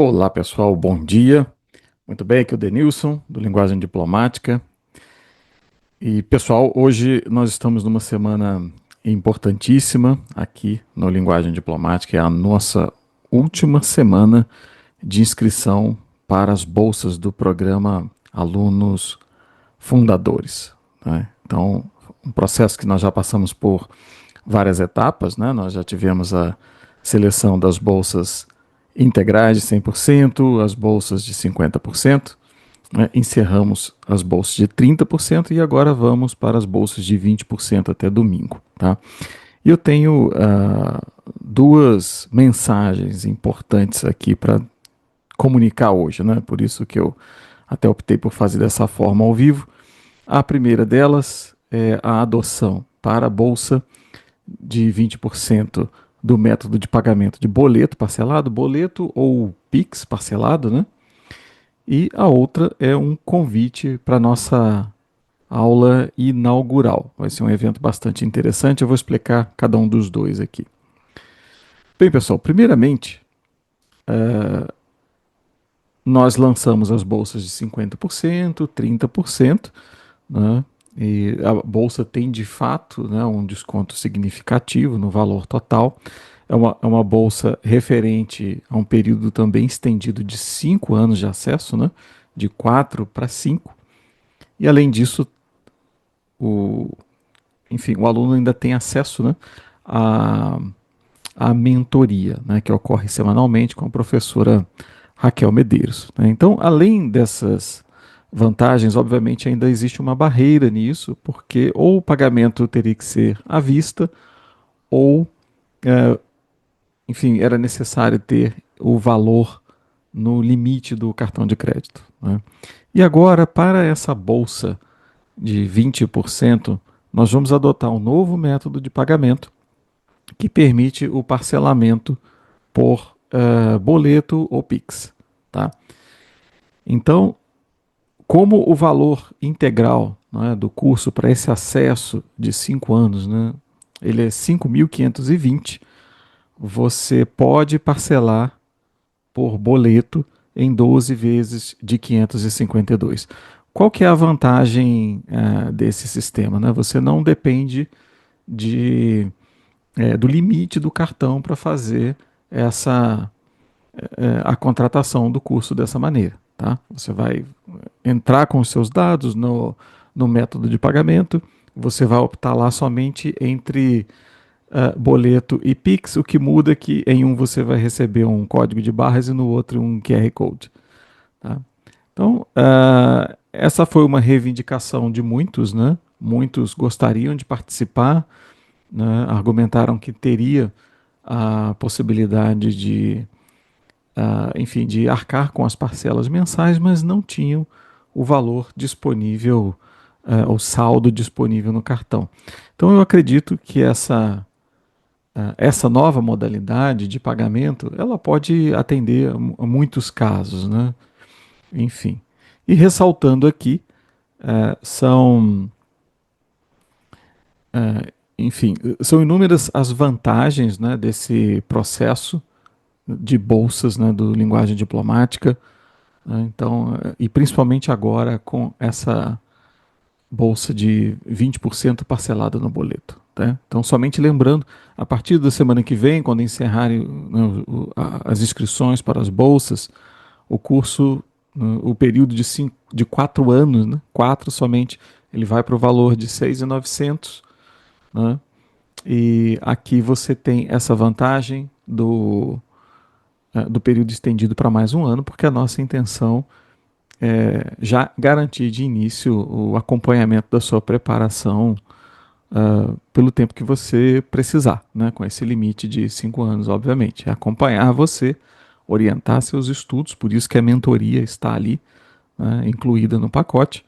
Olá pessoal, bom dia. Muito bem, aqui é o Denilson, do Linguagem Diplomática. E pessoal, hoje nós estamos numa semana importantíssima aqui no Linguagem Diplomática. É a nossa última semana de inscrição para as bolsas do programa Alunos Fundadores, né? Então, um processo que nós já passamos por várias etapas, né? Nós já tivemos a seleção das bolsas integrais de 100%, as bolsas de 50%, né? Encerramos as bolsas de 30% e agora vamos para as bolsas de 20% até domingo, tá? E eu tenho duas mensagens importantes aqui para comunicar hoje, né? Por isso que eu até optei por fazer dessa forma ao vivo. A primeira delas é a adoção para a bolsa de 20% do método de pagamento de boleto parcelado, boleto ou Pix parcelado, né? E a outra é um convite para a nossa aula inaugural. Vai ser um evento bastante interessante, eu vou explicar cada um dos dois aqui. Bem, pessoal, primeiramente, nós lançamos as bolsas de 50%, 30%, né? E a bolsa tem de fato, né, um desconto significativo no valor total. É uma bolsa referente a um período também estendido de 5 anos de acesso, né, de 4 para 5. E além disso, o, enfim, o aluno ainda tem acesso, né, à, à mentoria, né, que ocorre semanalmente com a professora Raquel Medeiros, né? Então, além dessas vantagens, obviamente ainda existe uma barreira nisso, porque ou o pagamento teria que ser à vista, ou, é, enfim, era necessário ter o valor no limite do cartão de crédito, né? E agora, para essa bolsa de 20%, nós vamos adotar um novo método de pagamento que permite o parcelamento por boleto ou Pix, tá? Então, como o valor integral, né, do curso para esse acesso de 5 anos, né, ele é 5.520, você pode parcelar por boleto em 12 vezes de 552. Qual que é a vantagem desse sistema? Né? Você não depende do limite do cartão para fazer essa a contratação do curso dessa maneira. Tá? Você vai entrar com os seus dados no método de pagamento, você vai optar lá somente entre boleto e Pix. O que muda é que em um você vai receber um código de barras e no outro um QR Code. Tá? Então, essa foi uma reivindicação de muitos, né? Muitos gostariam de participar, né? Argumentaram que teria a possibilidade enfim, de arcar com as parcelas mensais, mas não tinham o valor disponível, o saldo disponível no cartão. Então eu acredito que essa nova modalidade de pagamento, ela pode atender a muitos casos, né? Enfim. E ressaltando aqui, são, enfim, são inúmeras as vantagens, né, desse processo de bolsas, né, do linguagem diplomática, né? Então, e principalmente agora com essa bolsa de 20% parcelada no boleto. Tá? Então, somente lembrando, a partir da semana que vem, quando encerrarem, né, as inscrições para as bolsas, o curso, o período de 4 anos, né, 4 somente, ele vai para o valor de 6.900, né? E aqui você tem essa vantagem do período estendido para mais um ano, porque a nossa intenção já garantir de início o acompanhamento da sua preparação pelo tempo que você precisar, né? Com esse limite de 5 anos, obviamente. É acompanhar você, orientar seus estudos, por isso que a mentoria está ali, né, incluída no pacote,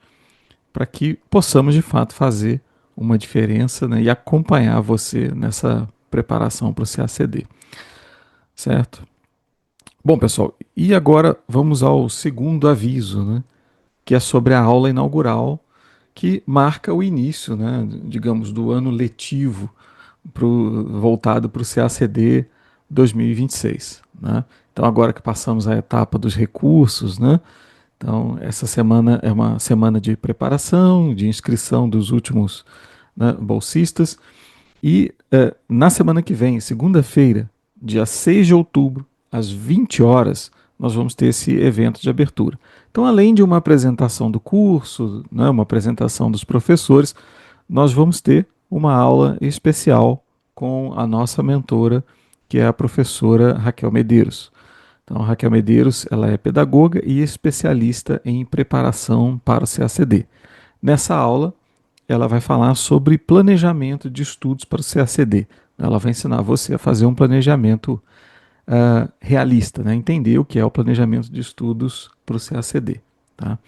para que possamos de fato fazer uma diferença, né, e acompanhar você nessa preparação para o CACD, certo? Bom, pessoal, e agora vamos ao segundo aviso, né, que é sobre a aula inaugural, que marca o início, né, digamos, do ano letivo voltado para o CACD 2026. Né? Então, agora que passamos a etapa dos recursos, né? Então, essa semana é uma semana de preparação, de inscrição dos últimos, né, bolsistas. E na semana que vem, segunda-feira, dia 6 de outubro, às 20 horas, nós vamos ter esse evento de abertura. Então, além de uma apresentação do curso, né, uma apresentação dos professores, nós vamos ter uma aula especial com a nossa mentora, que é a professora Raquel Medeiros. Então, a Raquel Medeiros, ela é pedagoga e especialista em preparação para o CACD. Nessa aula, ela vai falar sobre planejamento de estudos para o CACD. Ela vai ensinar você a fazer um planejamento realista, né? Entender o que é o planejamento de estudos para o CACD. Tá?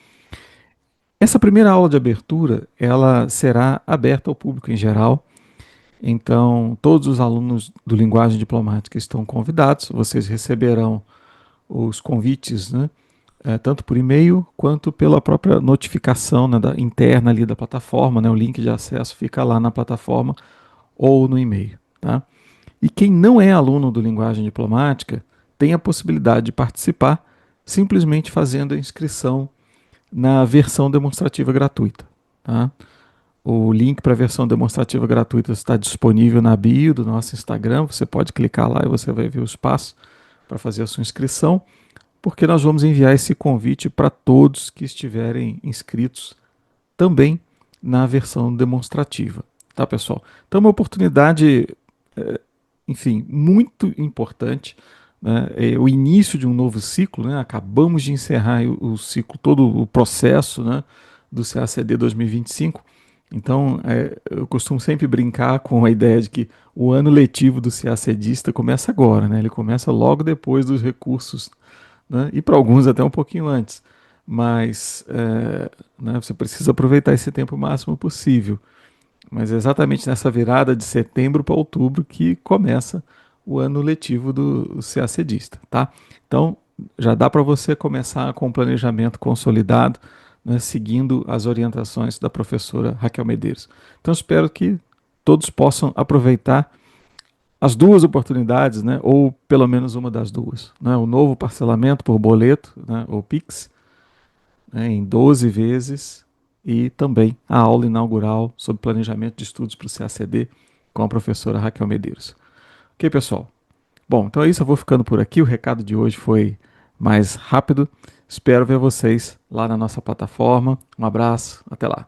Essa primeira aula de abertura, ela será aberta ao público em geral. Então, todos os alunos do Linguagem Diplomática estão convidados. Vocês receberão os convites, né? Tanto por e-mail quanto pela própria notificação, né, interna ali da plataforma, né? O link de acesso fica lá na plataforma ou no e-mail, tá? E quem não é aluno do Linguagem Diplomática tem a possibilidade de participar simplesmente fazendo a inscrição na versão demonstrativa gratuita, tá? O link para a versão demonstrativa gratuita está disponível na bio do nosso Instagram. Você pode clicar lá e você vai ver os passos para fazer a sua inscrição, porque nós vamos enviar esse convite para todos que estiverem inscritos também na versão demonstrativa, tá, pessoal? Então, é uma oportunidade, enfim, muito importante, né? É o início de um novo ciclo, né? Acabamos de encerrar o ciclo, todo o processo, né, do CACD 2025. Então, eu costumo sempre brincar com a ideia de que o ano letivo do CACDista começa agora, né? Ele começa logo depois dos recursos, né? E para alguns até um pouquinho antes. Mas né, você precisa aproveitar esse tempo o máximo possível. Mas é exatamente nessa virada de setembro para outubro que começa o ano letivo do CACDista, tá? Então, já dá para você começar com o planejamento consolidado, né, seguindo as orientações da professora Raquel Medeiros. Então, espero que todos possam aproveitar as duas oportunidades, né, ou pelo menos uma das duas, né, o novo parcelamento por boleto, né, ou Pix, né, em 12 vezes, e também a aula inaugural sobre planejamento de estudos para o CACD com a professora Raquel Medeiros. Ok, pessoal? Bom, então é isso, eu vou ficando por aqui. O recado de hoje foi mais rápido. Espero ver vocês lá na nossa plataforma. Um abraço, até lá.